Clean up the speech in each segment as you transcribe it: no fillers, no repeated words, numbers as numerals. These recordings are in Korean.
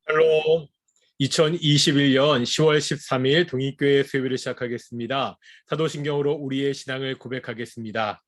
샬롬. 2021년 10월 13일 동익교회 수요일을 시작하겠습니다. 사도신경으로 우리의 신앙을 고백하겠습니다.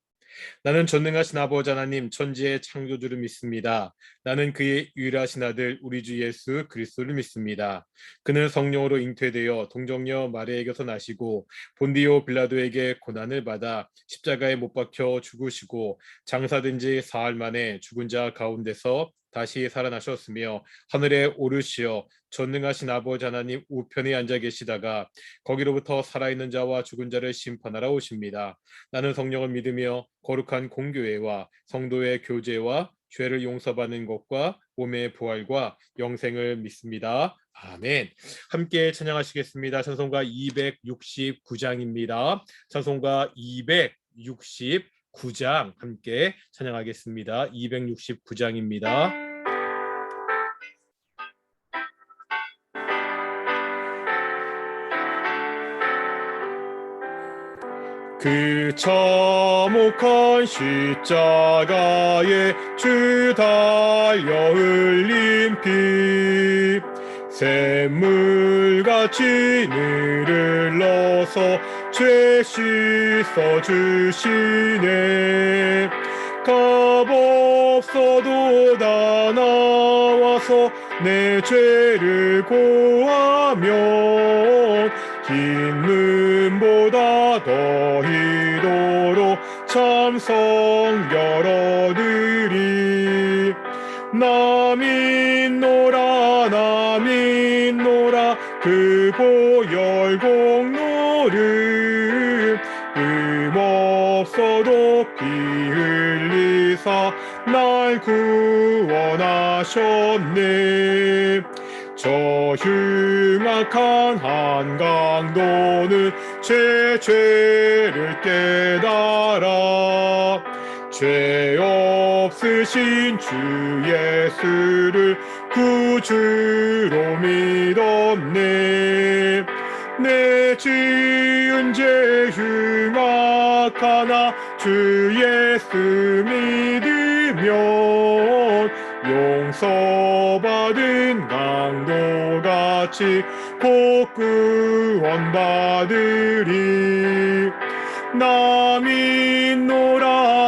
나는 전능하신 아버지 하나님 천지의 창조주를 믿습니다. 나는 그의 유일하신 아들 우리 주 예수 그리스도를 믿습니다. 그는 성령으로 잉태되어 동정녀 마리아에게서 나시고 본디오 빌라도에게 고난을 받아 십자가에 못 박혀 죽으시고 장사된 지 사흘 만에 죽은 자 가운데서 다시 살아나셨으며 하늘에 오르시어 전능하신 아버지 하나님 우편에 앉아 계시다가 거기로부터 살아있는 자와 죽은 자를 심판하러 오십니다. 나는 성령을 믿으며 거룩한 공교회와 성도의 교제와 죄를 용서받는 것과 몸의 부활과 영생을 믿습니다. 아멘. 함께 찬양하시겠습니다. 찬송가 269장입니다. 찬송가 269장 함께 찬양하겠습니다. 269장입니다. 그 참혹한 십자가에 주 달려 흘린 피 샘물같이 늘을 넣어서 죄 씻어 주시네. 값없어도 다 나와서 내 죄를 고하면 긴 눈보다 더 이도록 참성 여러 들이 나 믿노라 그 보혈 공로를 없어도 피 흘리사 날 구원하셨네. 저 흉악한 한강도는 제 죄를 깨달아 죄 없으신 주 예수를 구주로 믿었네. 내 지은 죄 흉악하나 주 예수 믿으면 용서받은 강도같이 곧 구원받으리. 나 믿노라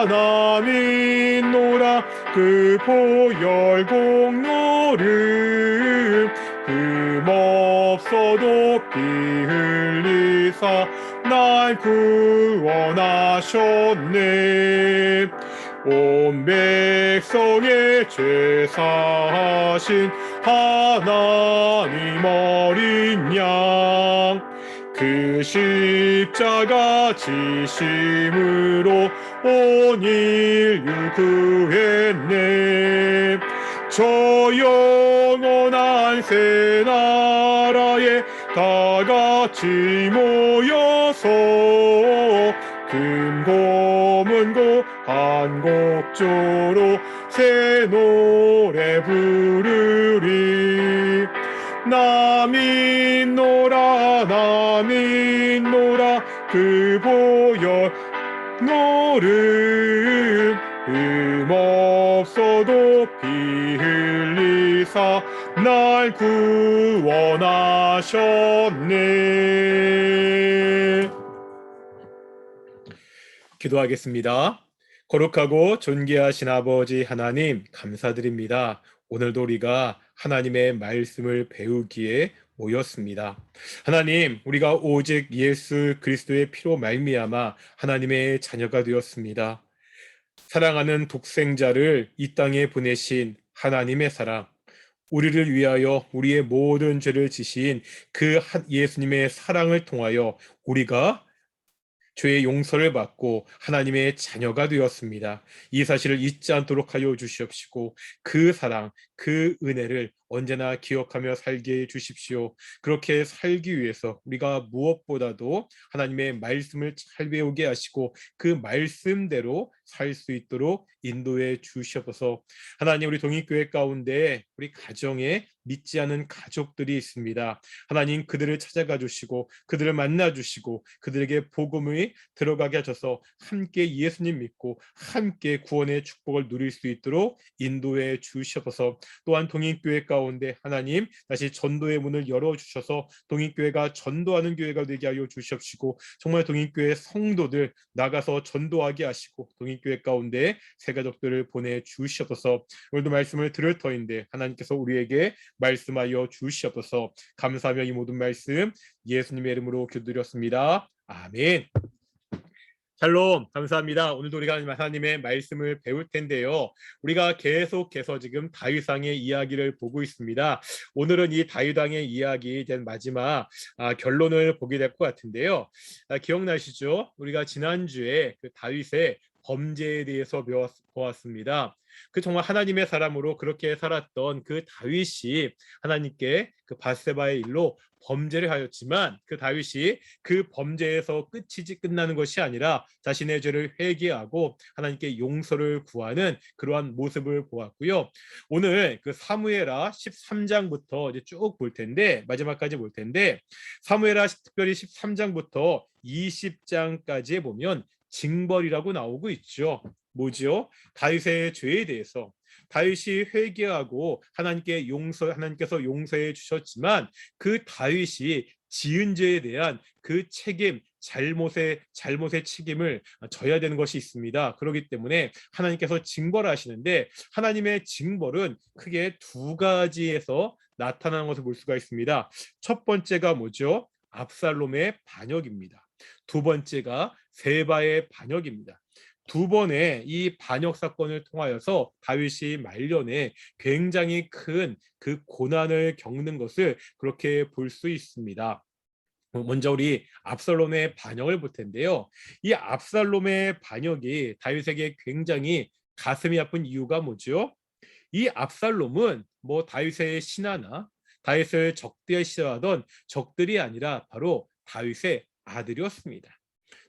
그 보혈 공로를 흠없어도 피 흘리사 날 구원하셨네. 온 백성의 죄 사하신 하나님 어린 양 그 십자가 지심으로 온 인류 구했네. 저 영원한 새 나라에 다 같이 모여서 금고문고 한 곡조로 새 노래 부르리. 나 믿노라 그 보혈 노를 흠없어도 피 흘리사 날 구원하셨네. 기도하겠습니다. 거룩하고 존귀하신 아버지 하나님 감사드립니다. 오늘도 우리가 하나님의 말씀을 배우기에 모였습니다. 하나님, 우리가 오직 예수 그리스도의 피로 말미암아 하나님의 자녀가 되었습니다. 사랑하는 독생자를 이 땅에 보내신 하나님의 사랑, 우리를 위하여 우리의 모든 죄를 지신 그 예수님의 사랑을 통하여 우리가 죄의 용서를 받고 하나님의 자녀가 되었습니다. 이 사실을 잊지 않도록 하여 주시옵시고 그 사랑, 그 은혜를 언제나 기억하며 살게 해 주십시오. 그렇게 살기 위해서 우리가 무엇보다도 하나님의 말씀을 잘 배우게 하시고 그 말씀대로 살 수 있도록 인도해 주시옵소서. 하나님, 우리 동익교회 가운데 우리 가정에 믿지 않은 가족들이 있습니다. 하나님, 그들을 찾아가 주시고 그들을 만나 주시고 그들에게 복음이 들어가게 하셔서 함께 예수님 믿고 함께 구원의 축복을 누릴 수 있도록 인도해 주시옵소서. 또한 동인교회 가운데 하나님 다시 전도의 문을 열어주셔서 동인교회가 전도하는 교회가 되게 하여 주시옵시고 정말 동인교회 성도들 나가서 전도하게 하시고 동인교회 가운데 새가족들을 보내주시옵소서. 오늘도 말씀을 들을 터인데 하나님께서 우리에게 말씀하여 주시옵소서. 감사하며 이 모든 말씀 예수님의 이름으로 기도드렸습니다. 아멘. 샬롬, 감사합니다. 오늘도 우리가 하나님의 말씀을 배울 텐데요. 우리가 계속해서 지금 다윗왕의 이야기를 보고 있습니다. 오늘은 이 다윗왕의 이야기에 대한 마지막 결론을 보게 될 것 같은데요. 기억나시죠? 우리가 지난주에 그 다윗의 범죄에 대해서 보았습니다. 그 정말 하나님의 사람으로 그렇게 살았던 그 다윗이 하나님께 그 밧세바의 일로 범죄를 하였지만 그 다윗이 그 범죄에서 끝나는 것이 아니라 자신의 죄를 회개하고 하나님께 용서를 구하는 그러한 모습을 보았고요. 오늘 그 사무엘하 13장부터 이제 쭉 볼 텐데 마지막까지 볼 텐데 사무엘하 특별히 13장부터 20장까지에 보면 징벌이라고 나오고 있죠. 뭐지요? 다윗의 죄에 대해서 다윗이 회개하고 하나님께서 용서해 주셨지만 그 다윗이 지은 죄에 대한 그 책임, 잘못의 책임을 져야 되는 것이 있습니다. 그렇기 때문에 하나님께서 징벌하시는데 하나님의 징벌은 크게 두 가지에서 나타나는 것을 볼 수가 있습니다. 첫 번째가 뭐죠? 압살롬의 반역입니다. 두 번째가 세바의 반역입니다. 두 번의 이 반역 사건을 통하여서 다윗이 말년에 굉장히 큰 그 고난을 겪는 것을 그렇게 볼 수 있습니다. 먼저 우리 압살롬의 반역을 볼 텐데요. 이 압살롬의 반역이 다윗에게 굉장히 가슴이 아픈 이유가 뭐죠? 이 압살롬은 뭐 다윗의 신하나 다윗을 적대시하던 적들이 아니라 바로 다윗의 아들이었습니다.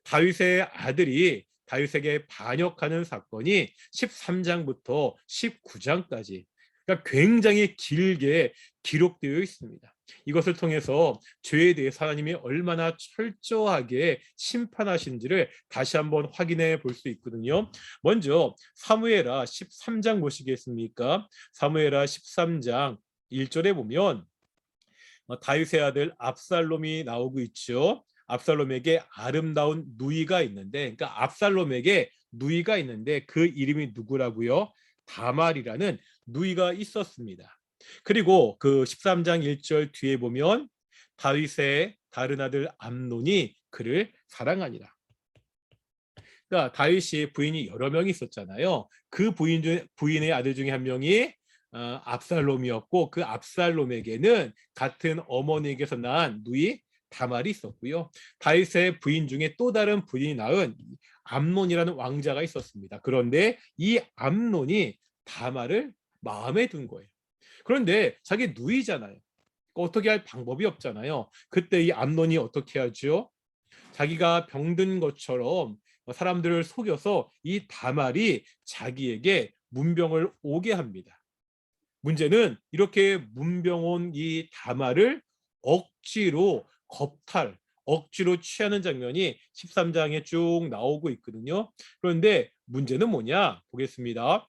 다윗의 아들이 다윗에게 반역하는 사건이 13장부터 19장까지 그러니까 굉장히 길게 기록되어 있습니다. 이것을 통해서 죄에 대해서 하나님이 얼마나 철저하게 심판하신지를 다시 한번 확인해 볼 수 있거든요. 먼저 사무엘하 13장 보시겠습니까? 사무엘하 13장 1절에 보면 다윗의 아들 압살롬이 나오고 있죠. 압살롬에게 아름다운 누이가 있는데, 그러니까 압살롬에게 누이가 있는데 그 이름이 누구라고요? 다말이라는 누이가 있었습니다. 그리고 그 13장 1절 뒤에 보면 다윗의 다른 아들 암논이 그를 사랑하니라. 그러니까 다윗이 부인이 여러 명이 있었잖아요. 그 부인의 아들 중에 한 명이 압살롬이었고 그 압살롬에게는 같은 어머니에게서 낳은 누이 다말이 있었고요. 다윗의 부인 중에 또 다른 부인이 낳은 암논이라는 왕자가 있었습니다. 그런데 이 암논이 다말을 마음에 둔 거예요. 그런데 자기 누이잖아요. 어떻게 할 방법이 없잖아요. 그때 이 암논이 어떻게 하죠? 자기가 병든 것처럼 사람들을 속여서 이 다말이 자기에게 문병을 오게 합니다. 문제는 이렇게 문병 온 이 다말을 억지로 억지로 취하는 장면이 13장에 쭉 나오고 있거든요. 그런데 문제는 뭐냐? 보겠습니다.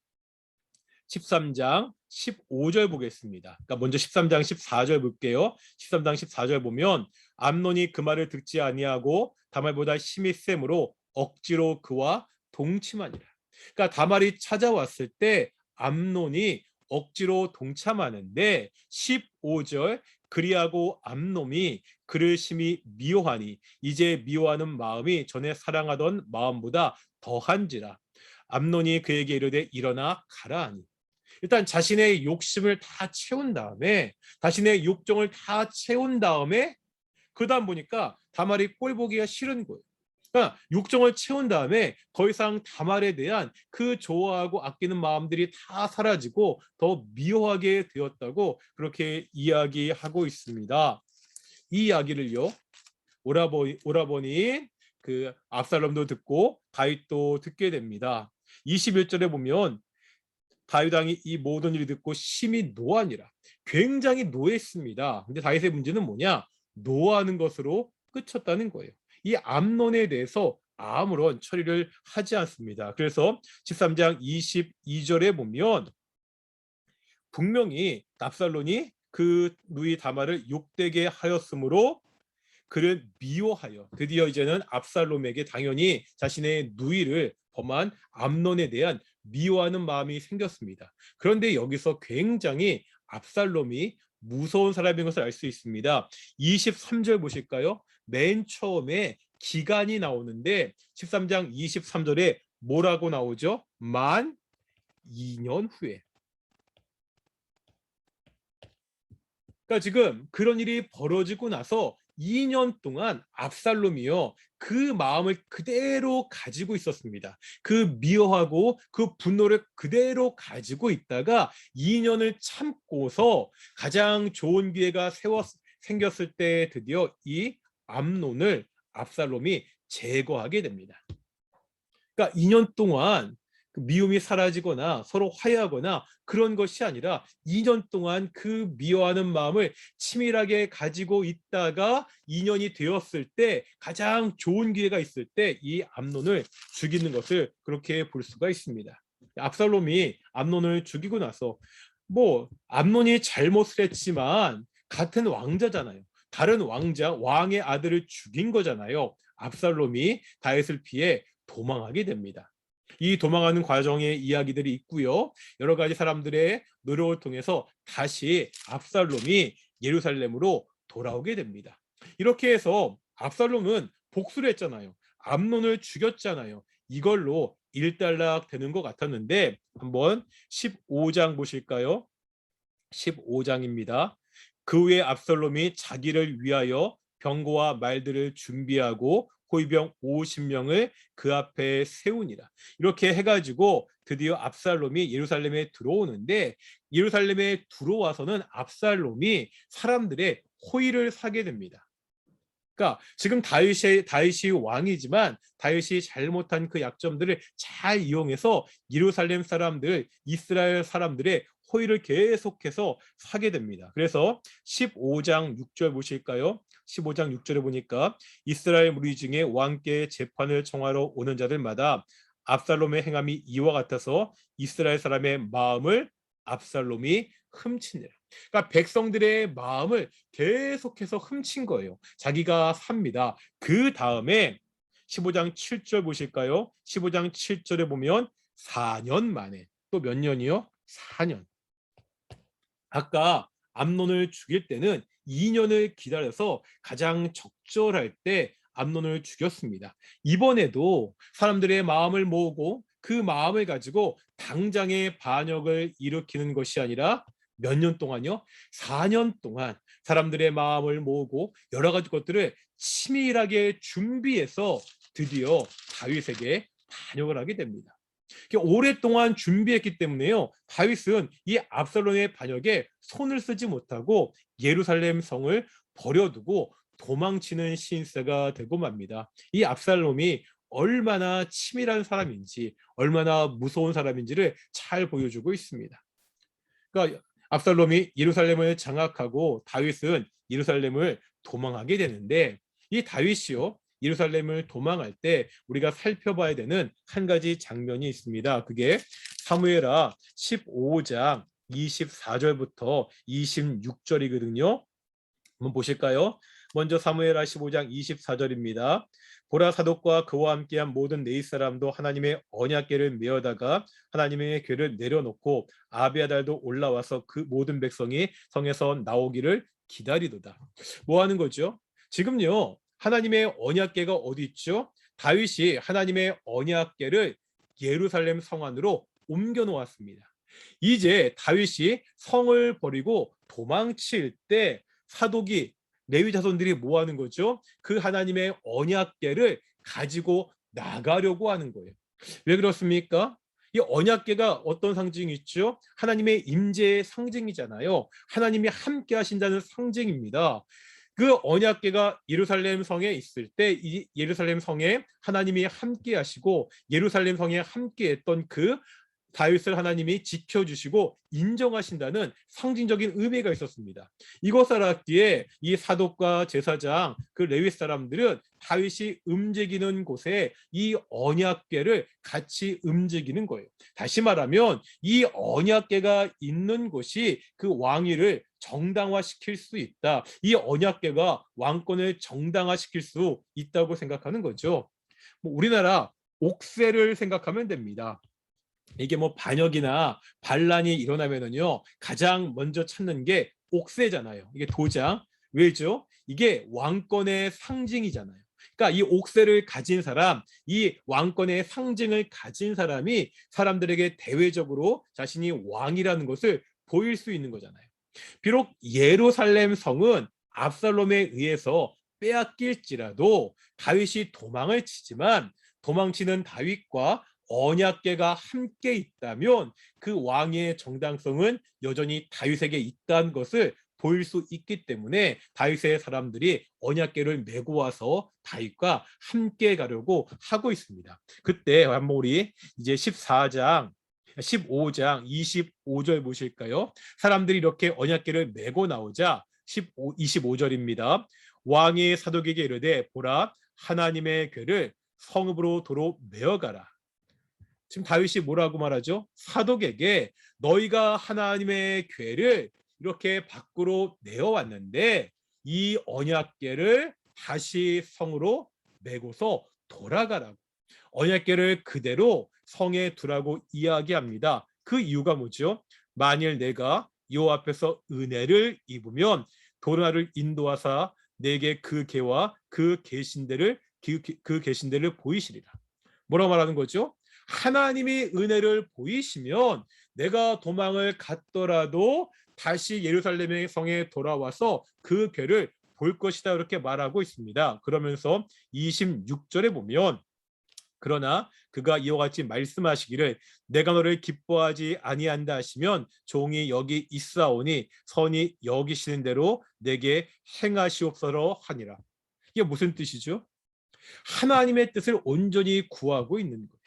13장 15절 보겠습니다. 그러니까 먼저 13장 14절 볼게요. 13장 14절 보면 암논이 그 말을 듣지 아니하고 다말보다 힘이 셈으로 억지로 그와 동침하니라. 그러니까 다말이 찾아왔을 때 암논이 억지로 동참하는데 15절 그리하고 암논이 그를 심히 미워하니 이제 미워하는 마음이 전에 사랑하던 마음보다 더한지라. 암논이 그에게 이르되 일어나 가라 하니. 일단 자신의 욕심을 다 채운 다음에 자신의 욕정을 다 채운 다음에 그 다음 보니까 다말이 꼴 보기가 싫은 거예요. 그러니까 욕정을 채운 다음에 더 이상 다말에 대한 그 좋아하고 아끼는 마음들이 다 사라지고 더 미워하게 되었다고 그렇게 이야기하고 있습니다. 이 이야기를요 오라버니 그 압살롬도 듣고 다윗도 듣게 됩니다. 21절에 보면 다윗 왕이 이 모든 일을 듣고 심히 노하니라. 굉장히 노했습니다. 근데 다윗의 문제는 뭐냐? 노하는 것으로 그쳤다는 거예요. 이 암논에 대해서 아무런 처리를 하지 않습니다. 그래서 13장 22절에 보면 분명히 압살롬이 그 누이 다말을 욕되게 하였으므로 그를 미워하여 드디어 이제는 압살롬에게 당연히 자신의 누이를 범한 암논에 대한 미워하는 마음이 생겼습니다. 그런데 여기서 굉장히 압살롬이 무서운 사람인 것을 알 수 있습니다. 23절 보실까요? 맨 처음에 기간이 나오는데 13장 23절에 뭐라고 나오죠? 만 2년 후에. 그러니까 지금 그런 일이 벌어지고 나서 2년 동안 압살롬이요 그 마음을 그대로 가지고 있었습니다. 그 미워하고 그 분노를 그대로 가지고 있다가 2년을 참고서 가장 좋은 기회가 생겼을 때 드디어 이 암논을 압살롬이 제거하게 됩니다. 그러니까 2년 동안 그 미움이 사라지거나 서로 화해하거나 그런 것이 아니라 2년 동안 그 미워하는 마음을 치밀하게 가지고 있다가 2년이 되었을 때 가장 좋은 기회가 있을 때 이 암논을 죽이는 것을 그렇게 볼 수가 있습니다. 압살롬이 암논을 죽이고 나서 뭐 암논이 잘못을 했지만 같은 왕자잖아요. 다른 왕의 아들을 죽인 거잖아요. 압살롬이 다윗을 피해 도망하게 됩니다. 이 도망하는 과정의 이야기들이 있고요. 여러 가지 사람들의 노력을 통해서 다시 압살롬이 예루살렘으로 돌아오게 됩니다. 이렇게 해서 압살롬은 복수를 했잖아요. 암논을 죽였잖아요. 이걸로 일단락 되는 것 같았는데 한번 15장 보실까요? 15장입니다. 그 후에 압살롬이 자기를 위하여 병거와 말들을 준비하고 호위병 50명을 그 앞에 세우니라. 이렇게 해가지고 드디어 압살롬이 예루살렘에 들어오는데 예루살렘에 들어와서는 압살롬이 사람들의 호의를 사게 됩니다. 그러니까 지금 다윗이 왕이지만 다윗이 잘못한 그 약점들을 잘 이용해서 예루살렘 사람들, 이스라엘 사람들의 호의를 계속해서 사게 됩니다. 그래서 15장 6절 보실까요? 15장 6절에 보니까 이스라엘 무리 중에 왕께 재판을 청하러 오는 자들마다 압살롬의 행함이 이와 같아서 이스라엘 사람의 마음을 압살롬이 훔치니라. 그러니까 백성들의 마음을 계속해서 훔친 거예요. 자기가 삽니다. 그 다음에 15장 7절 보실까요? 15장 7절에 보면 4년 만에 또 몇 년이요? 4년. 아까 암논을 죽일 때는 2년을 기다려서 가장 적절할 때 암논을 죽였습니다. 이번에도 사람들의 마음을 모으고 그 마음을 가지고 당장의 반역을 일으키는 것이 아니라 몇 년 동안요? 4년 동안 사람들의 마음을 모으고 여러 가지 것들을 치밀하게 준비해서 드디어 다윗에게 반역을 하게 됩니다. 오랫동안 준비했기 때문에요. 다윗은 이 압살롬의 반역에 손을 쓰지 못하고 예루살렘 성을 버려두고 도망치는 신세가 되고 맙니다. 이 압살롬이 얼마나 치밀한 사람인지 얼마나 무서운 사람인지를 잘 보여주고 있습니다. 그러니까 압살롬이 예루살렘을 장악하고 다윗은 예루살렘을 도망하게 되는데 이 다윗이요 예루살렘을 도망할 때 우리가 살펴봐야 되는 한 가지 장면이 있습니다. 그게 사무엘하 15장 24절부터 26절이거든요. 한번 보실까요? 먼저 사무엘하 15장 24절입니다. 보라 사독과 그와 함께한 모든 네이 사람도 하나님의 언약궤를 메어다가 하나님의 궤를 내려놓고 아비아달도 올라와서 그 모든 백성이 성에서 나오기를 기다리도다. 뭐 하는 거죠? 지금요 하나님의 언약궤가 어디 있죠? 다윗이 하나님의 언약궤를 예루살렘 성 안으로 옮겨 놓았습니다. 이제 다윗이 성을 버리고 도망칠 때 사독이 레위 자손들이 뭐 하는 거죠? 그 하나님의 언약궤를 가지고 나가려고 하는 거예요. 왜 그렇습니까? 이 언약궤가 어떤 상징이 있죠? 하나님의 임재의 상징이잖아요. 하나님이 함께 하신다는 상징입니다. 그 언약궤가 예루살렘 성에 있을 때 이 예루살렘 성에 하나님이 함께 하시고 예루살렘 성에 함께 했던 그 다윗을 하나님이 지켜주시고 인정하신다는 상징적인 의미가 있었습니다. 이것을 알았기에 이 사독과 제사장, 그 레위 사람들은 다윗이 움직이는 곳에 이 언약궤를 같이 움직이는 거예요. 다시 말하면 이 언약궤가 있는 곳이 그 왕위를 정당화시킬 수 있다. 이 언약궤가 왕권을 정당화시킬 수 있다고 생각하는 거죠. 우리나라 옥새를 생각하면 됩니다. 이게 반역이나 반란이 일어나면은요, 가장 먼저 찾는 게 옥새잖아요. 이게 도장. 왜죠? 이게 왕권의 상징이잖아요. 그러니까 이 옥새를 가진 사람, 이 왕권의 상징을 가진 사람이 사람들에게 대외적으로 자신이 왕이라는 것을 보일 수 있는 거잖아요. 비록 예루살렘 성은 압살롬에 의해서 빼앗길지라도 다윗이 도망을 치지만 도망치는 다윗과 언약궤가 함께 있다면 그 왕의 정당성은 여전히 다윗에게 있다는 것을 보일 수 있기 때문에 다윗의 사람들이 언약궤를 메고 와서 다윗과 함께 가려고 하고 있습니다. 그때 한번 우리 이제 15장 25절 보실까요? 사람들이 이렇게 언약궤를 메고 나오자 25절입니다. 왕이 사독에게 이르되 보라 하나님의 궤를 성읍으로 도로 메어가라. 지금 다윗이 뭐라고 말하죠? 사독에게 너희가 하나님의 궤를 이렇게 밖으로 내어왔는데 이 언약궤를 다시 성으로 메고서 돌아가라고. 언약궤를 그대로 성에 두라고 이야기합니다. 그 이유가 뭐죠? 만일 내가 여호와 앞에서 은혜를 입으면 도라를 인도하사 내게 그 궤와 그 계신대를 보이시리라. 뭐라고 말하는 거죠? 하나님이 은혜를 보이시면 내가 도망을 갔더라도 다시 예루살렘의 성에 돌아와서 그 궤를 볼 것이다 이렇게 말하고 있습니다. 그러면서 26절에 보면 그러나 그가 이와 같이 말씀하시기를 내가 너를 기뻐하지 아니한다 하시면 종이 여기 있사오니 선이 여기시는 대로 내게 행하시옵소서 하니라. 이게 무슨 뜻이죠? 하나님의 뜻을 온전히 구하고 있는 거예요.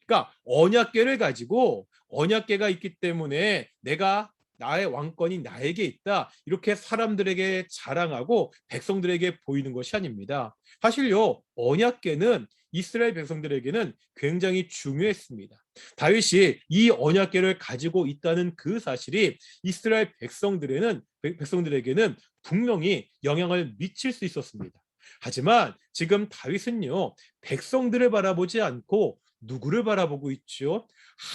그러니까 언약궤를 가지고 언약궤가 있기 때문에 내가 나의 왕권이 나에게 있다 이렇게 사람들에게 자랑하고 백성들에게 보이는 것이 아닙니다. 사실요 언약궤는 이스라엘 백성들에게는 굉장히 중요했습니다. 다윗이 이 언약궤를 가지고 있다는 그 사실이 이스라엘 백성들에게는 분명히 영향을 미칠 수 있었습니다. 하지만 지금 다윗은요 백성들을 바라보지 않고 누구를 바라보고 있죠?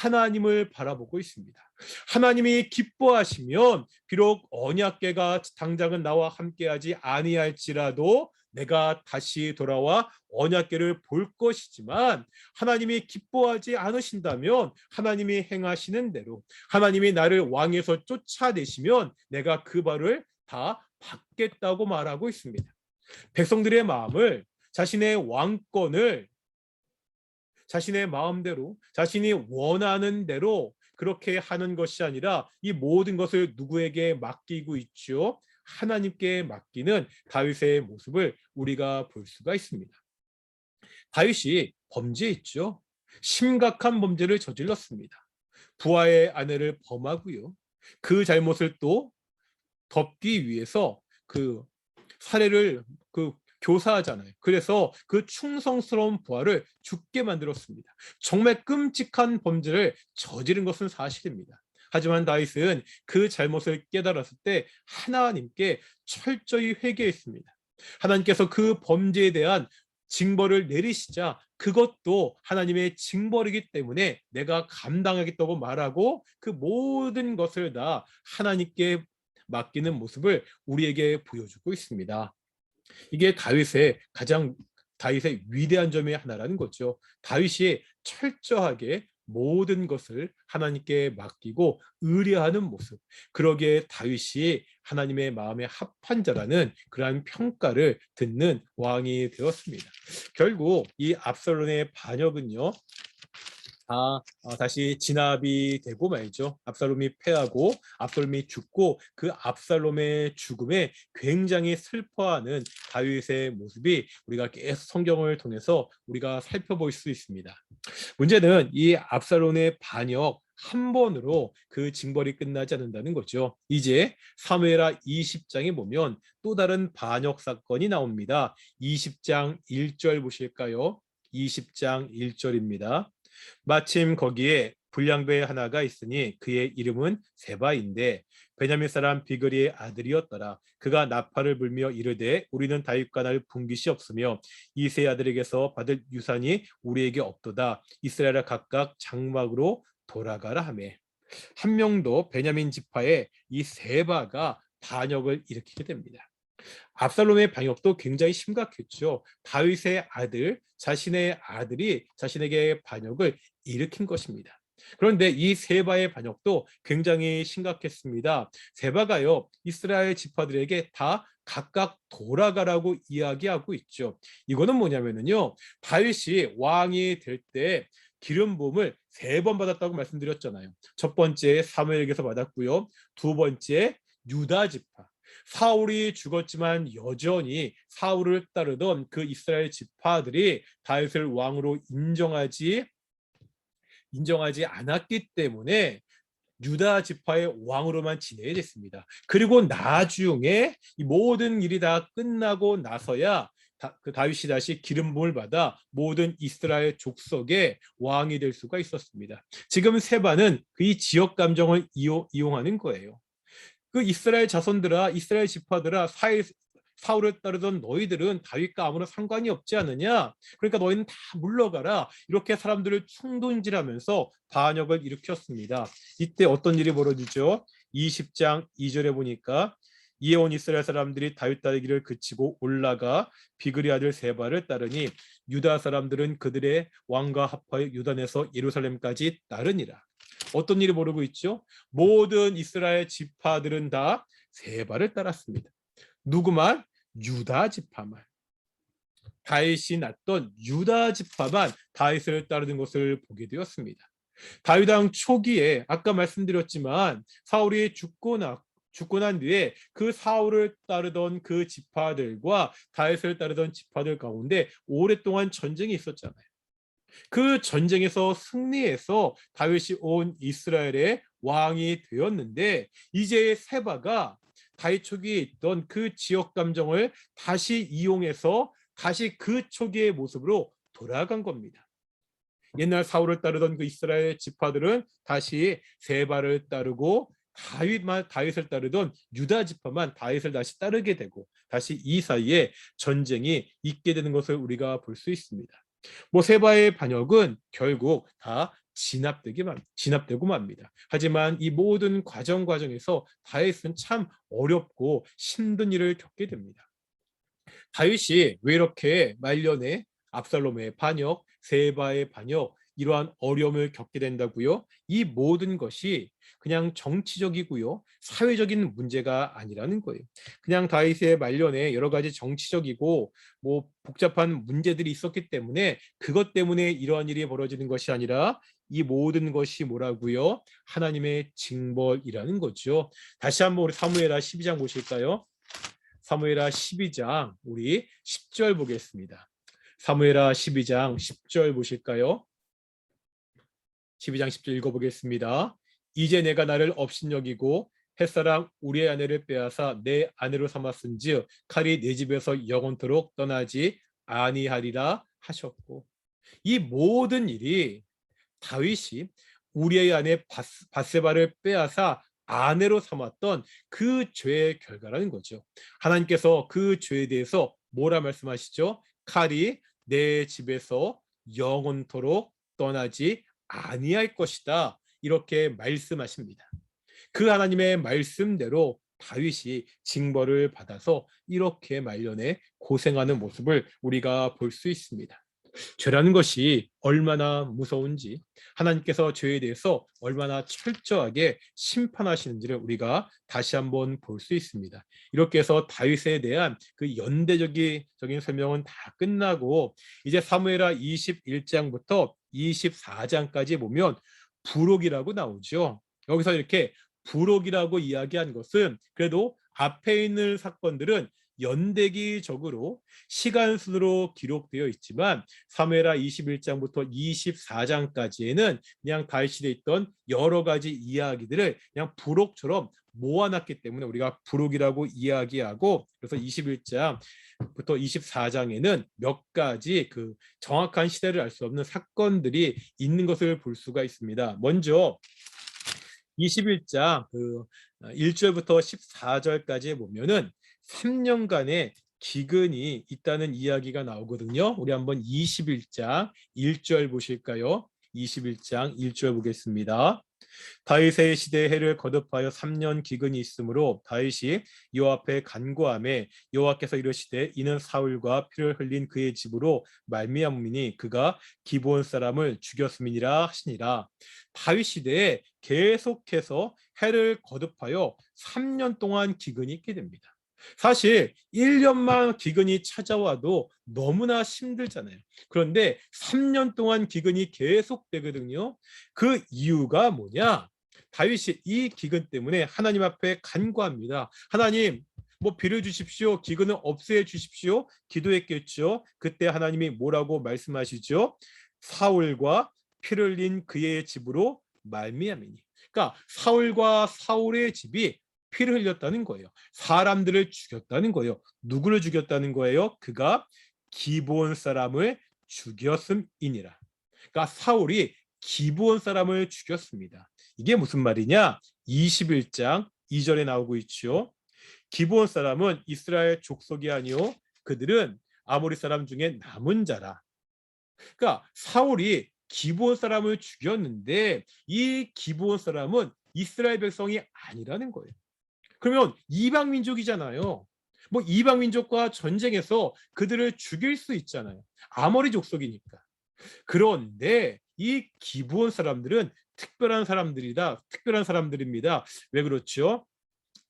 하나님을 바라보고 있습니다. 하나님이 기뻐하시면 비록 언약궤가 당장은 나와 함께하지 아니할지라도 내가 다시 돌아와 언약궤를 볼 것이지만 하나님이 기뻐하지 않으신다면 하나님이 행하시는 대로 하나님이 나를 왕에서 쫓아내시면 내가 그 벌을 다 받겠다고 말하고 있습니다. 백성들의 마음을 자신의 왕권을 자신의 마음대로 자신이 원하는 대로 그렇게 하는 것이 아니라 이 모든 것을 누구에게 맡기고 있죠? 하나님께 맡기는 다윗의 모습을 우리가 볼 수가 있습니다. 다윗이 범죄했죠. 심각한 범죄를 저질렀습니다. 부하의 아내를 범하고요. 그 잘못을 또 덮기 위해서 그 사례를 교사하잖아요. 그래서 그 충성스러운 부하를 죽게 만들었습니다. 정말 끔찍한 범죄를 저지른 것은 사실입니다. 하지만 다윗은 그 잘못을 깨달았을 때 하나님께 철저히 회개했습니다. 하나님께서 그 범죄에 대한 징벌을 내리시자 그것도 하나님의 징벌이기 때문에 내가 감당하겠다고 말하고 그 모든 것을 다 하나님께 맡기는 모습을 우리에게 보여주고 있습니다. 이게 다윗의 위대한 점의 하나라는 거죠. 다윗이 철저하게 모든 것을 하나님께 맡기고 의뢰하는 모습. 그러기에 다윗이 하나님의 마음에 합한 자라는 그러한 평가를 듣는 왕이 되었습니다. 결국 이 압살롬의 반역은요. 다시 진압이 되고 말이죠. 압살롬이 패하고 압살롬이 죽고 그 압살롬의 죽음에 굉장히 슬퍼하는 다윗의 모습이 우리가 계속 성경을 통해서 우리가 살펴볼 수 있습니다. 문제는 이 압살롬의 반역 한 번으로 그 징벌이 끝나지 않는다는 거죠. 이제 사무엘하 20장에 보면 또 다른 반역 사건이 나옵니다. 20장 1절 보실까요? 20장 1절입니다. 마침 거기에 불량배 하나가 있으니 그의 이름은 세바인데 베냐민 사람 비그리의 아들이었더라. 그가 나팔을 불며 이르되 우리는 다윗과 날 분깃이 없으며 이 세 아들에게서 받을 유산이 우리에게 없도다. 이스라엘아 각각 장막으로 돌아가라 하매 한 명도 베냐민 지파의 이 세바가 반역을 일으키게 됩니다. 압살롬의 반역도 굉장히 심각했죠. 다윗의 아들, 자신의 아들이 자신에게 반역을 일으킨 것입니다. 그런데 이 세바의 반역도 굉장히 심각했습니다. 세바가요, 이스라엘 지파들에게 다 각각 돌아가라고 이야기하고 있죠. 이거는 뭐냐면요, 다윗이 왕이 될 때 기름 부음을 3번 받았다고 말씀드렸잖아요. 첫 번째 사무엘에게서 받았고요. 두 번째 유다 지파. 사울이 죽었지만 여전히 사울을 따르던 그 이스라엘 지파들이 다윗을 왕으로 인정하지 않았기 때문에 유다 지파의 왕으로만 지내야 됐습니다. 그리고 나중에 이 모든 일이 다 끝나고 나서야 그 다윗이 다시 기름 부음을 받아 모든 이스라엘 족속의 왕이 될 수가 있었습니다. 지금 세바는 이 지역 감정을 이용하는 거예요. 그 이스라엘 자손들아, 이스라엘 지파들아, 사울을 따르던 너희들은 다윗과 아무런 상관이 없지 않느냐? 그러니까 너희는 다 물러가라. 이렇게 사람들을 충동질하면서 반역을 일으켰습니다. 이때 어떤 일이 벌어지죠? 20장 2절에 보니까 이에 온 이스라엘 사람들이 다윗 따르기를 그치고 올라가 비그리 아들 세바를 따르니 유다 사람들은 그들의 왕과 합하여 유단에서 예루살렘까지 따르니라. 어떤 일이 벌어지고 있죠? 모든 이스라엘 지파들은 다 세바를 따랐습니다. 누구만? 유다 지파만. 다윗이 낳던 유다 지파만 다윗을 따르는 것을 보게 되었습니다. 다윗 왕 초기에 아까 말씀드렸지만 사울이 죽고 난 뒤에 그 사울을 따르던 그 지파들과 다윗을 따르던 지파들 가운데 오랫동안 전쟁이 있었잖아요. 그 전쟁에서 승리해서 다윗이 온 이스라엘의 왕이 되었는데 이제 세바가 다윗 초기에 있던 그 지역 감정을 다시 이용해서 다시 그 초기의 모습으로 돌아간 겁니다. 옛날 사울을 따르던 그 이스라엘 지파들은 다시 세바를 따르고 다윗을 따르던 유다 지파만 다윗을 다시 따르게 되고 다시 이 사이에 전쟁이 있게 되는 것을 우리가 볼 수 있습니다. 세바의 반역은 결국 다 진압되고 맙니다. 하지만 이 모든 과정에서 다윗은 참 어렵고 힘든 일을 겪게 됩니다. 다윗이 왜 이렇게 말년에 압살롬의 반역, 세바의 반역, 이러한 어려움을 겪게 된다고요? 이 모든 것이 그냥 정치적이고요, 사회적인 문제가 아니라는 거예요. 그냥 다윗의 말년에 여러 가지 정치적이고 복잡한 문제들이 있었기 때문에 그것 때문에 이러한 일이 벌어지는 것이 아니라 이 모든 것이 뭐라고요? 하나님의 징벌이라는 거죠. 다시 한번 우리 사무엘하 12장 보실까요? 사무엘하 12장 우리 10절 보겠습니다. 사무엘하 12장 10절 보실까요? 12장 10절 읽어보겠습니다. 이제 내가 나를 업신여기고 햇사람 우리의 아내를 빼앗아 내 아내로 삼았은즉 칼이 내 집에서 영원토록 떠나지 아니하리라 하셨고, 이 모든 일이 다윗이 우리의 아내 밧세바를 빼앗아 아내로 삼았던 그 죄의 결과라는 거죠. 하나님께서 그 죄에 대해서 뭐라 말씀하시죠? 칼이 내 집에서 영원토록 떠나지 아니할 것이다. 이렇게 말씀하십니다. 그 하나님의 말씀대로 다윗이 징벌을 받아서 이렇게 말년에 고생하는 모습을 우리가 볼 수 있습니다. 죄라는 것이 얼마나 무서운지, 하나님께서 죄에 대해서 얼마나 철저하게 심판하시는지를 우리가 다시 한번 볼 수 있습니다. 이렇게 해서 다윗에 대한 그 연대적인 설명은 다 끝나고 이제 사무엘하 21장부터 24장까지 보면 부록이라고 나오죠. 여기서 이렇게 부록이라고 이야기한 것은 그래도 앞에 있는 사건들은 연대기적으로 시간 순으로 기록되어 있지만 사무엘하 21장부터 24장까지에는 그냥 다윗이 있던 여러 가지 이야기들을 그냥 부록처럼 모아놨기 때문에 우리가 부록이라고 이야기하고, 그래서 21장부터 24장에는 몇 가지 그 정확한 시대를 알 수 없는 사건들이 있는 것을 볼 수가 있습니다. 먼저 21장 1절부터 14절까지 보면은 3년간의 기근이 있다는 이야기가 나오거든요. 우리 한번 21장 1절 보실까요? 21장 1절 보겠습니다. 다윗의 시대에 해를 거듭하여 3년 기근이 있으므로 다윗이 여호와 앞에 간구하매 여호와께서 이르시되 이는 사울과 피를 흘린 그의 집으로 말미암으니 그가 기브온 사람을 죽였음이니라 하시니라. 다윗 시대에 계속해서 해를 거듭하여 3년 동안 기근이 있게 됩니다. 사실 1년만 기근이 찾아와도 너무나 힘들잖아요. 그런데 3년 동안 기근이 계속되거든요. 그 이유가 뭐냐? 다윗이 이 기근 때문에 하나님 앞에 간구합니다. 하나님, 뭐 비를 주십시오. 기근을 없애 주십시오. 기도했겠죠. 그때 하나님이 뭐라고 말씀하시죠? 사울과 피를 흘린 그의 집으로 말미암으니. 그러니까 사울과 사울의 집이 피를 흘렸다는 거예요. 사람들을 죽였다는 거예요. 누구를 죽였다는 거예요? 그가 기브온 사람을 죽였음이니라. 그러니까 사울이 기브온 사람을 죽였습니다. 이게 무슨 말이냐? 21장 2절에 나오고 있죠. 기브온 사람은 이스라엘 족속이 아니요 그들은 아모리 사람 중에 남은 자라. 그러니까 사울이 기브온 사람을 죽였는데 이 기브온 사람은 이스라엘 백성이 아니라는 거예요. 그러면 이방 민족이잖아요. 뭐 이방 민족과 전쟁해서 그들을 죽일 수 있잖아요. 아모리 족속이니까. 그런데 이 기브온 사람들은 특별한 사람들입니다. 왜 그렇죠?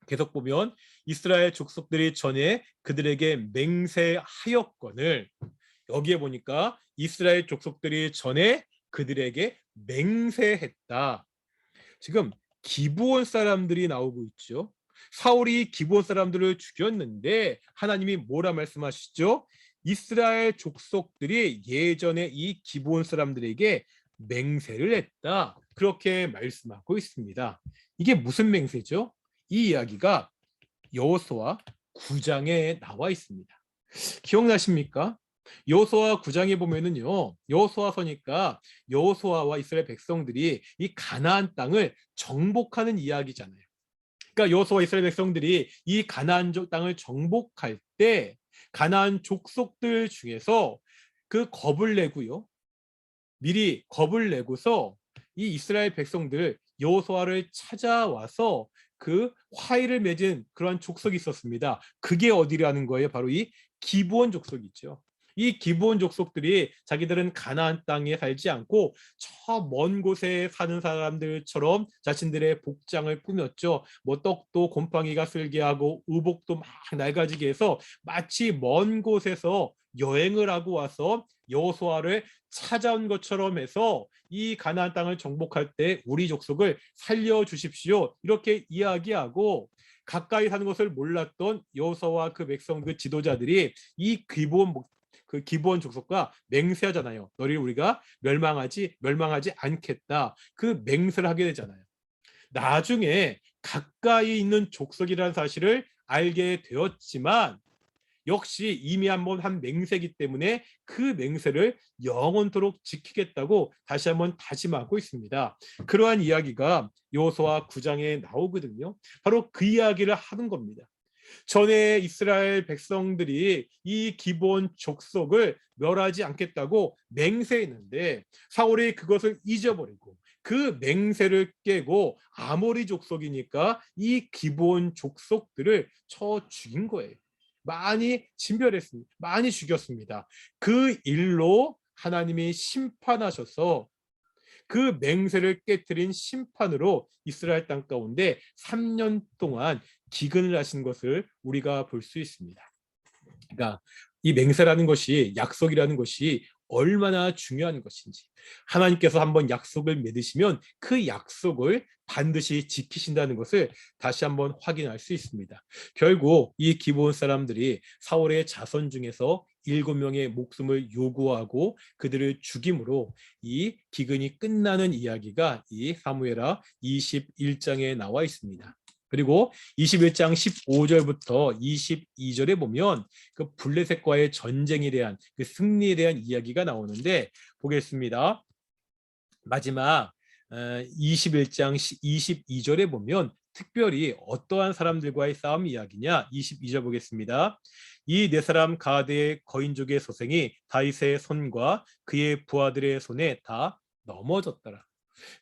계속 보면 이스라엘 족속들이 전에 그들에게 맹세하였거늘, 여기에 보니까 이스라엘 족속들이 전에 그들에게 맹세했다. 지금 기브온 사람들이 나오고 있죠. 사울이 기브온 사람들을 죽였는데 하나님이 뭐라 말씀하시죠? 이스라엘 족속들이 예전에 이 기브온 사람들에게 맹세를 했다. 그렇게 말씀하고 있습니다. 이게 무슨 맹세죠? 이 이야기가 여호수아 9장에 나와 있습니다. 기억나십니까? 여호수아 9장에 보면은요, 여호수아서니까 여호수아와 이스라엘 백성들이 이 가나안 땅을 정복하는 이야기잖아요. 그러니까 여호수아와 이스라엘 백성들이 이 가나안 땅을 정복할 때 가나안 족속들 중에서 그 겁을 내고요, 미리 겁을 내고서 이 이스라엘 백성들 여호수아를 찾아와서 그 화의를 맺은 그런 족속이 있었습니다. 그게 어디라는 거예요? 바로 이 기브온 족속이죠. 이 기브온 족속들이 자기들은 가나안 땅에 살지 않고 저 먼 곳에 사는 사람들처럼 자신들의 복장을 꾸몄죠. 뭐 떡도 곰팡이가 쓸게 하고 의복도 막 낡아지게 해서 마치 먼 곳에서 여행을 하고 와서 여호수아를 찾아온 것처럼 해서 이 가나안 땅을 정복할 때 우리 족속을 살려주십시오, 이렇게 이야기하고, 가까이 사는 것을 몰랐던 여호수아와 그 백성 그 지도자들이 이 기브온 족속과 맹세하잖아요. 너를 우리가 멸망하지 않겠다. 그 맹세를 하게 되잖아요. 나중에 가까이 있는 족속이라는 사실을 알게 되었지만 역시 이미 한번 한 맹세이기 때문에 그 맹세를 영원토록 지키겠다고 다시 한번 다짐하고 있습니다. 그러한 이야기가 여호수아 9장에 나오거든요. 바로 그 이야기를 하는 겁니다. 전에 이스라엘 백성들이 이 기브온 족속을 멸하지 않겠다고 맹세했는데 사울이 그것을 잊어버리고 그 맹세를 깨고 아모리 족속이니까 이 기브온 족속들을 쳐 죽인 거예요. 많이 진멸했습니다. 많이 죽였습니다. 그 일로 하나님이 심판하셔서 그 맹세를 깨뜨린 심판으로 이스라엘 땅 가운데 3년 동안 기근을 하신 것을 우리가 볼 수 있습니다. 그러니까 이 맹세라는 것이, 약속이라는 것이 얼마나 중요한 것인지, 하나님께서 한번 약속을 맺으시면 그 약속을 반드시 지키신다는 것을 다시 한번 확인할 수 있습니다. 결국 이 기브온 사람들이 사울의 자손 중에서 7명의 목숨을 요구하고 그들을 죽임으로 이 기근이 끝나는 이야기가 이 사무엘하 21장에 나와 있습니다. 그리고 21장 15절부터 22절에 보면 그 블레셋과의 전쟁에 대한, 그 승리에 대한 이야기가 나오는데, 보겠습니다. 마지막 21장 22절에 보면 특별히 어떠한 사람들과의 싸움 이야기냐. 22절 보겠습니다. 이 네 사람 가드의 거인족의 소생이 다윗의 손과 그의 부하들의 손에 다 넘어졌더라.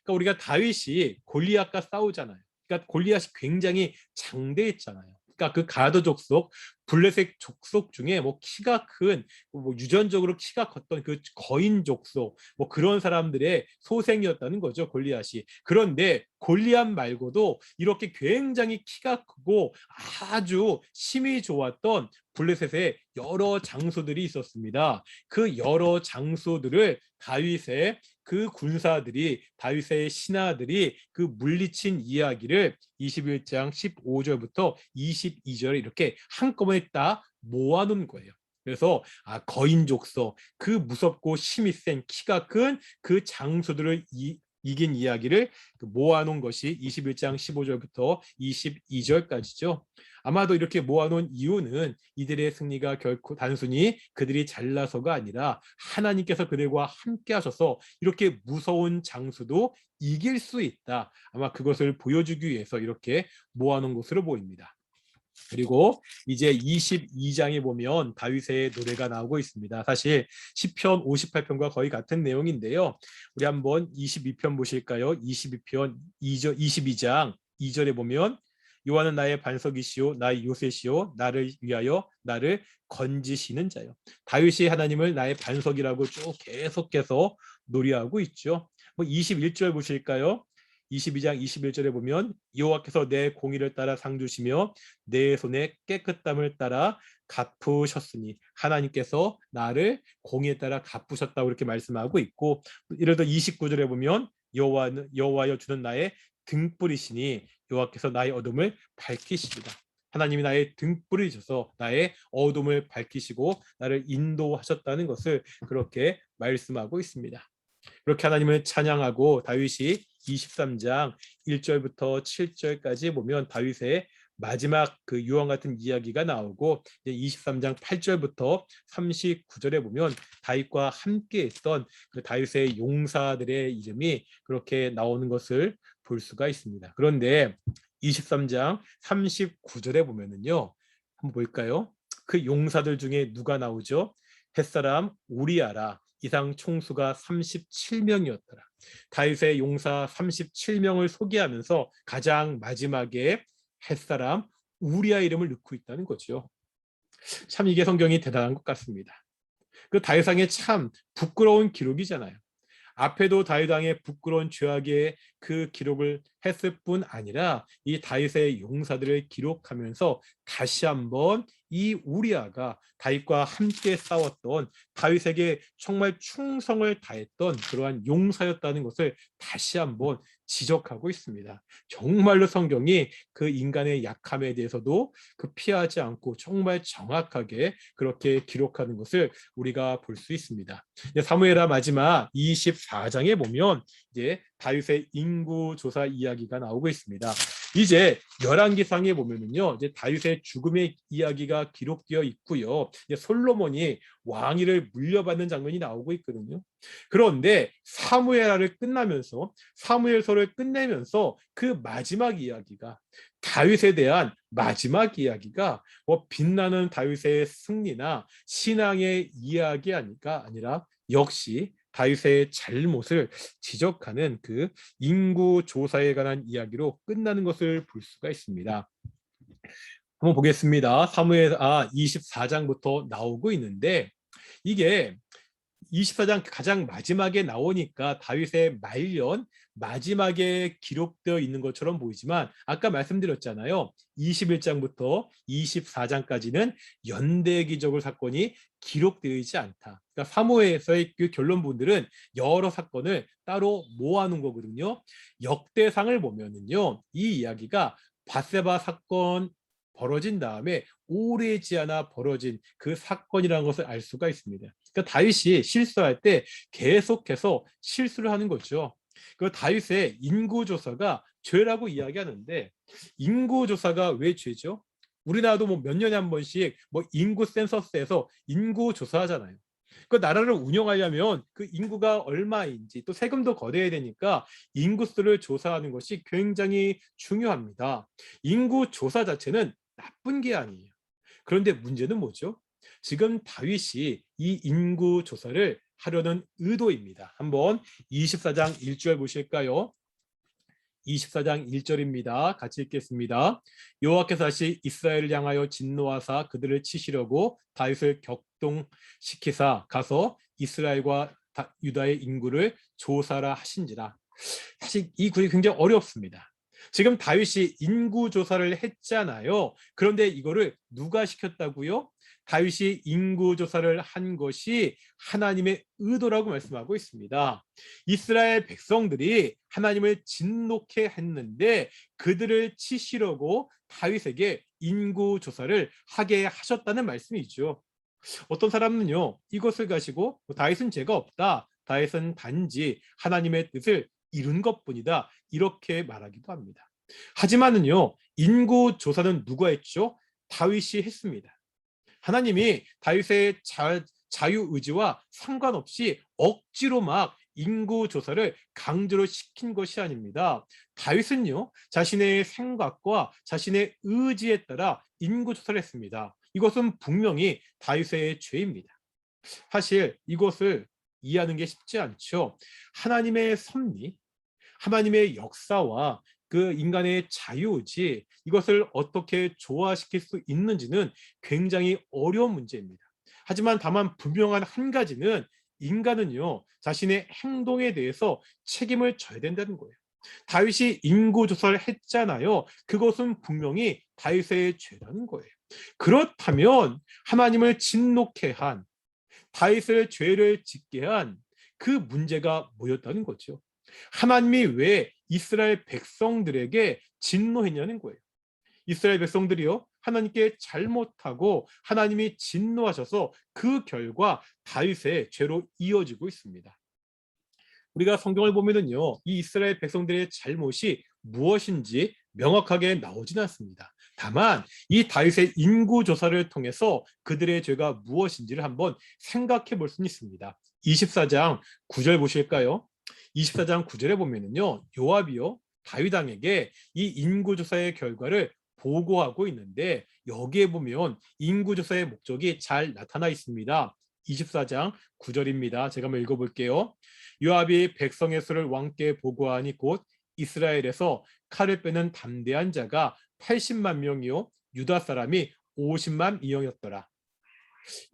그러니까 우리가 다윗이 골리앗과 싸우잖아요. 그러니까 골리앗이 굉장히 장대했잖아요. 그러니까 그 가드 족속, 블레셋 족속 중에 뭐 키가 큰, 뭐 유전적으로 키가 컸던 그 거인 족속, 뭐 그런 사람들의 소생이었다는 거죠, 골리앗이. 그런데 골리앗 말고도 이렇게 굉장히 키가 크고 아주 힘이 좋았던 블레셋의 여러 장소들이 있었습니다. 그 여러 장소들을 다윗의 그 군사들이, 다윗의 신하들이 그 물리친 이야기를 21장 15절부터 22절에 이렇게 한꺼번에 딱 모아놓은 거예요. 그래서 거인 족속, 그 무섭고 힘이 센 키가 큰 그 장소들을 이긴 이야기를 모아놓은 것이 21장 15절부터 22절까지죠. 아마도 이렇게 모아놓은 이유는 이들의 승리가 결코 단순히 그들이 잘나서가 아니라 하나님께서 그들과 함께 하셔서 이렇게 무서운 장수도 이길 수 있다, 아마 그것을 보여주기 위해서 이렇게 모아놓은 것으로 보입니다. 그리고 이제 22장에 보면 다윗의 노래가 나오고 있습니다. 사실 시편 58편과 거의 같은 내용인데요. 우리 한번 22편 보실까요? 22장 2절에 보면 여호와는 나의 반석이시오 나의 요새시오 나를 위하여 나를 건지시는 자요. 다윗이 하나님을 나의 반석이라고 쭉 계속해서 노래하고 있죠. 21절 보실까요? 22장 21절에 보면 여호와께서 내 공의를 따라 상 주시며 내 손에 깨끗함을 따라 갚으셨으니, 하나님께서 나를 공의에 따라 갚으셨다고 이렇게 말씀하고 있고, 예를 들어 29절에 보면 여호와여 주는 나의 등불이시니 여호와께서 나의 어둠을 밝히시리다. 하나님이 나의 등불이셔서 나의 어둠을 밝히시고 나를 인도하셨다는 것을 그렇게 말씀하고 있습니다. 그렇게 하나님을 찬양하고 다윗이 23장 1절부터 7절까지 보면 다윗의 마지막 그 유언 같은 이야기가 나오고, 이제 23장 8절부터 39절에 보면 다윗과 함께 했던 그 다윗의 용사들의 이름이 그렇게 나오는 것을 볼 수가 있습니다. 그런데 23장 39절에 보면은요, 한번 볼까요? 그 용사들 중에 누가 나오죠? 햇사람 우리아라. 이상 총수가 37명이었더라. 다윗의 용사 37명을 소개하면서 가장 마지막에 햇사람 우리아 이름을 넣고 있다는 거죠. 참 이게 성경이 대단한 것 같습니다. 그 다윗왕의 참 부끄러운 기록이잖아요. 앞에도 다윗 왕의 부끄러운 죄악의 그 기록을 했을 뿐 아니라 이 다윗의 용사들을 기록하면서 다시 한번 이 우리아가 다윗과 함께 싸웠던, 다윗에게 정말 충성을 다했던 그러한 용사였다는 것을 다시 한번 지적하고 있습니다. 정말로 성경이 그 인간의 약함에 대해서도 그 피하지 않고 정말 정확하게 그렇게 기록하는 것을 우리가 볼 수 있습니다. 사무엘하 마지막 24장에 보면 이제 다윗의 인구 조사 이야기가 나오고 있습니다. 이제 열왕기상에 보면은요, 이제 다윗의 죽음의 이야기가 기록되어 있고요. 이제 솔로몬이 왕위를 물려받는 장면이 나오고 있거든요. 그런데 사무엘하를 끝나면서, 사무엘서를 끝내면서 그 마지막 이야기가, 다윗에 대한 마지막 이야기가 빛나는 다윗의 승리나 신앙의 이야기 아니라 역시 다윗의 잘못을 지적하는 그 인구 조사에 관한 이야기로 끝나는 것을 볼 수가 있습니다. 한번 보겠습니다. 사무엘 24장부터 나오고 있는데, 이게 24장 가장 마지막에 나오니까 다윗의 말년 마지막에 기록되어 있는 것처럼 보이지만 아까 말씀드렸잖아요. 21장부터 24장까지는 연대기적으로 사건이 기록되어 있지 않다. 그러니까 사무엘서의 그 결론본들은 여러 사건을 따로 모아놓은 거거든요. 역대상을 보면은요, 이 이야기가 밧세바 사건 벌어진 다음에 오래지 않아 벌어진 그 사건이라는 것을 알 수가 있습니다. 그러니까 다윗이 실수할 때 계속해서 실수를 하는 거죠. 그 다윗의 인구조사가 죄라고 이야기하는데, 인구조사가 왜 죄죠? 우리나라도 뭐 몇 년에 한 번씩 뭐 인구 센서스에서 인구 조사하잖아요. 그 나라를 운영하려면 그 인구가 얼마인지 또 세금도 걷어야 되니까 인구수를 조사하는 것이 굉장히 중요합니다. 인구 조사 자체는 나쁜 게 아니에요. 그런데 문제는 뭐죠? 지금 다윗이 이 인구 조사를 하려는 의도입니다. 한번 24장 1절 보실까요? 24장 1절입니다. 같이 읽겠습니다. 여호와께서 다시 이스라엘을 향하여 진노하사 그들을 치시려고 다윗을 격동시키사 가서 이스라엘과 유다의 인구를 조사라 하신지라. 사실 이 글이 굉장히 어렵습니다. 지금 다윗이 인구 조사를 했잖아요. 그런데 이거를 누가 시켰다고요? 다윗이 인구 조사를 한 것이 하나님의 의도라고 말씀하고 있습니다. 이스라엘 백성들이 하나님을 진노케 했는데 그들을 치시려고 다윗에게 인구 조사를 하게 하셨다는 말씀이죠. 어떤 사람은요, 이것을 가지고 다윗은 죄가 없다, 다윗은 단지 하나님의 뜻을 이룬 것뿐이다, 이렇게 말하기도 합니다. 하지만은요, 인구 조사는 누가 했죠? 다윗이 했습니다. 하나님이 다윗의 자유의지와 상관없이 억지로 막 인구 조사를 강제로 시킨 것이 아닙니다. 다윗은요, 자신의 생각과 자신의 의지에 따라 인구 조사를 했습니다. 이것은 분명히 다윗의 죄입니다. 사실 이것을 이해하는 게 쉽지 않죠. 하나님의 섭리, 하나님의 역사와 그 인간의 자유의지, 이것을 어떻게 조화시킬 수 있는지는 굉장히 어려운 문제입니다. 하지만 다만 분명한 한 가지는, 인간은요, 자신의 행동에 대해서 책임을 져야 된다는 거예요. 다윗이 인구조사를 했잖아요. 그것은 분명히 다윗의 죄라는 거예요. 그렇다면 하나님을 진노케 한, 다윗을 죄를 짓게 한 그 문제가 뭐였다는 거죠. 하나님이 왜 이스라엘 백성들에게 진노했냐는 거예요. 이스라엘 백성들이요, 하나님께 잘못하고 하나님이 진노하셔서 그 결과 다윗의 죄로 이어지고 있습니다. 우리가 성경을 보면은요, 이 이스라엘 백성들의 잘못이 무엇인지 명확하게 나오진 않습니다. 다만 이 다윗의 인구 조사를 통해서 그들의 죄가 무엇인지를 한번 생각해 볼 수는 있습니다. 24장 9절 보실까요? 24장 9절에 보면은요, 요압이요, 다윗 왕에게 이 인구 조사의 결과를 보고하고 있는데, 여기에 보면 인구 조사의 목적이 잘 나타나 있습니다. 24장 9절입니다. 제가 한번 읽어볼게요. 요압이 백성의 수를 왕께 보고하니 곧 이스라엘에서 칼을 빼는 담대한 자가 80만 명이요 유다 사람이 50만 이영이었더라.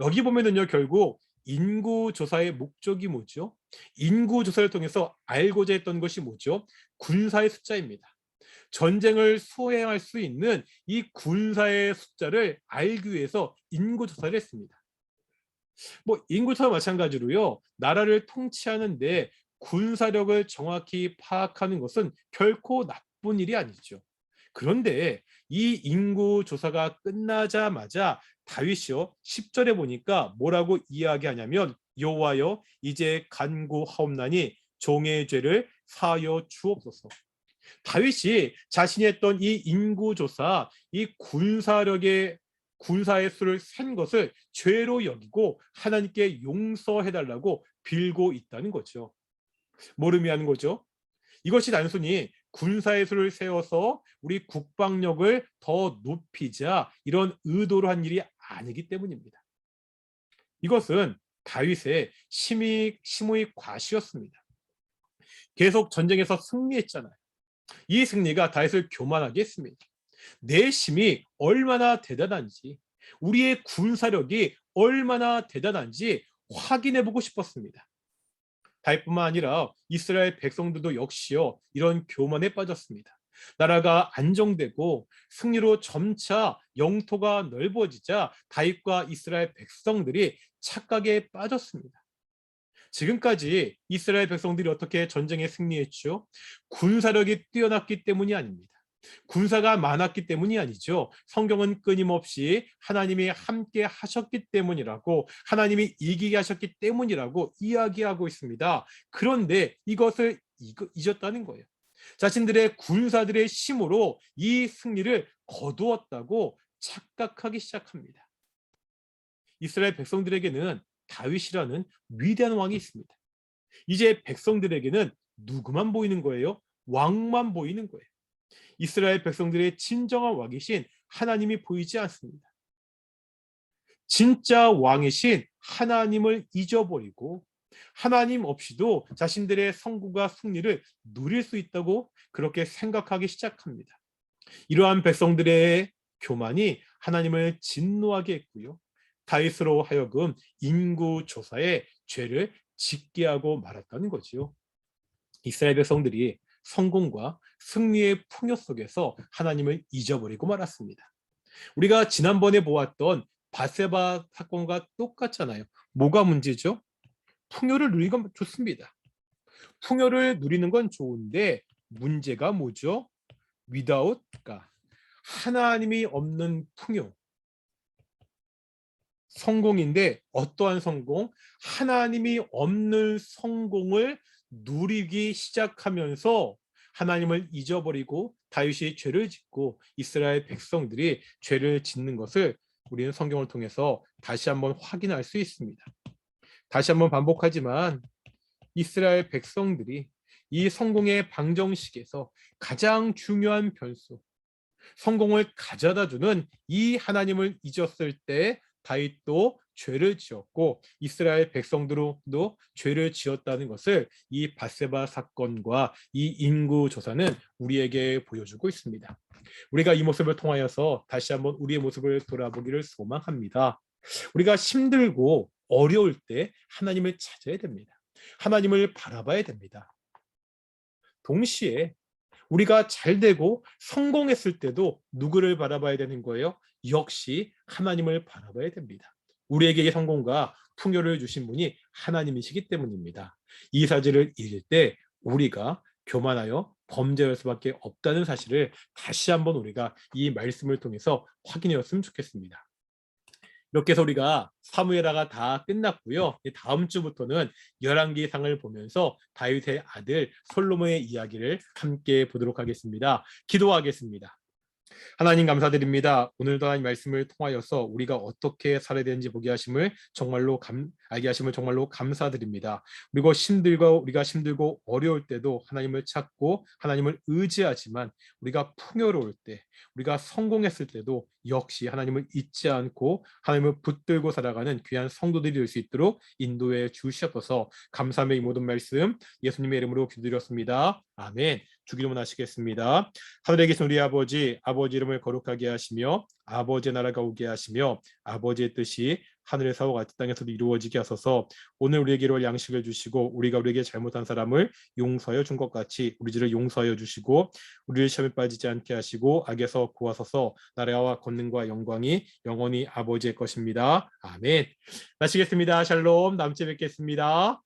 여기 보면은요, 결국 인구 조사의 목적이 뭐죠? 인구 조사를 통해서 알고자 했던 것이 뭐죠? 군사의 숫자입니다. 전쟁을 수행할 수 있는 이 군사의 숫자를 알기 위해서 인구 조사를 했습니다. 뭐 인구차와 마찬가지로요, 나라를 통치하는데 군사력을 정확히 파악하는 것은 결코 나쁜 일이 아니죠. 그런데 이 인구 조사가 끝나자마자 다윗이요, 10절에 보니까 뭐라고 이야기하냐면, 여호와여 이제 간구하옵나니 종의 죄를 사하여 주옵소서. 다윗이 자신이 했던 이 인구조사, 이 군사의 수를 센 것을 죄로 여기고 하나님께 용서해달라고 빌고 있다는 거죠. 뭘 의미하는 거죠? 이것이 단순히 군사의 수를 세워서 우리 국방력을 더 높이자, 이런 의도로 한 일이 아니기 때문입니다. 이것은 다윗의 심의 과시였습니다. 계속 전쟁에서 승리했잖아요. 이 승리가 다윗을 교만하게 했습니다. 내 힘이 얼마나 대단한지, 우리의 군사력이 얼마나 대단한지 확인해 보고 싶었습니다. 다윗뿐만 아니라 이스라엘 백성들도 역시요 이런 교만에 빠졌습니다. 나라가 안정되고 승리로 점차 영토가 넓어지자 다윗과 이스라엘 백성들이 착각에 빠졌습니다. 지금까지 이스라엘 백성들이 어떻게 전쟁에 승리했죠? 군사력이 뛰어났기 때문이 아닙니다. 군사가 많았기 때문이 아니죠. 성경은 끊임없이 하나님이 함께 하셨기 때문이라고, 하나님이 이기게 하셨기 때문이라고 이야기하고 있습니다. 그런데 이것을 잊었다는 거예요. 자신들의 군사들의 힘으로 이 승리를 거두었다고 착각하기 시작합니다. 이스라엘 백성들에게는 다윗이라는 위대한 왕이 있습니다. 이제 백성들에게는 누구만 보이는 거예요? 왕만 보이는 거예요. 이스라엘 백성들의 진정한 왕이신 하나님이 보이지 않습니다. 진짜 왕이신 하나님을 잊어버리고 하나님 없이도 자신들의 성공과 승리를 누릴 수 있다고 그렇게 생각하기 시작합니다. 이러한 백성들의 교만이 하나님을 진노하게 했고요. 다윗으로 하여금 인구 조사에 죄를 짓게 하고 말았다는 거지요. 이스라엘 백성들이 성공과 승리의 풍요 속에서 하나님을 잊어버리고 말았습니다. 우리가 지난번에 보았던 바세바 사건과 똑같잖아요. 뭐가 문제죠? 풍요를 누리는 건 좋습니다. 풍요를 누리는 건 좋은데 문제가 뭐죠? without God. 하나님이 없는 풍요. 성공인데 어떠한 성공? 하나님이 없는 성공을 누리기 시작하면서 하나님을 잊어버리고 다윗이 죄를 짓고 이스라엘 백성들이 죄를 짓는 것을 우리는 성경을 통해서 다시 한번 확인할 수 있습니다. 다시 한번 반복하지만 이스라엘 백성들이 이 성공의 방정식에서 가장 중요한 변수, 성공을 가져다주는 이 하나님을 잊었을 때 다윗도 죄를 지었고 이스라엘 백성들도 죄를 지었다는 것을 이 밧세바 사건과 이 인구 조사는 우리에게 보여주고 있습니다. 우리가 이 모습을 통하여서 다시 한번 우리의 모습을 돌아보기를 소망합니다. 우리가 힘들고 어려울 때 하나님을 찾아야 됩니다. 하나님을 바라봐야 됩니다. 동시에 우리가 잘 되고 성공했을 때도 누구를 바라봐야 되는 거예요? 역시 하나님을 바라봐야 됩니다. 우리에게 성공과 풍요를 주신 분이 하나님이시기 때문입니다. 이 사실을 읽을 때 우리가 교만하여 범죄할 수밖에 없다는 사실을 다시 한번 우리가 이 말씀을 통해서 확인했으면 좋겠습니다. 이렇게 해서 우리가 사무엘하가 다 끝났고요. 다음 주부터는 열왕기상을 보면서 다윗의 아들 솔로몬의 이야기를 함께 보도록 하겠습니다. 기도하겠습니다. 하나님 감사드립니다. 오늘도 하나님 말씀을 통하여서 우리가 어떻게 살아야 되는지 보게 하심을 정말로 알게 하심을 정말로 감사드립니다. 그리고 우리가 힘들고 어려울 때도 하나님을 찾고 하나님을 의지하지만 우리가 풍요로울 때, 우리가 성공했을 때도 역시 하나님을 잊지 않고 하나님을 붙들고 살아가는 귀한 성도들이 될 수 있도록 인도해 주시옵소서. 감사함의 이 모든 말씀 예수님의 이름으로 기도드렸습니다. 아멘. 주기도문 하시겠습니다. 하늘에 계신 우리 아버지, 아버지 이름을 거룩하게 하시며 아버지의 나라가 오게 하시며 아버지의 뜻이 하늘에서와 같이 땅에서도 이루어지게 하소서. 오늘 우리에게 이룰 양식을 주시고 우리가 우리에게 잘못한 사람을 용서하여 준 것 같이 우리 죄를 용서하여 주시고 우리를 시험에 빠지지 않게 하시고 악에서 구하소서. 나라와 권능과 영광이 영원히 아버지의 것입니다. 아멘. 마치겠습니다. 샬롬. 다음 주에 뵙겠습니다.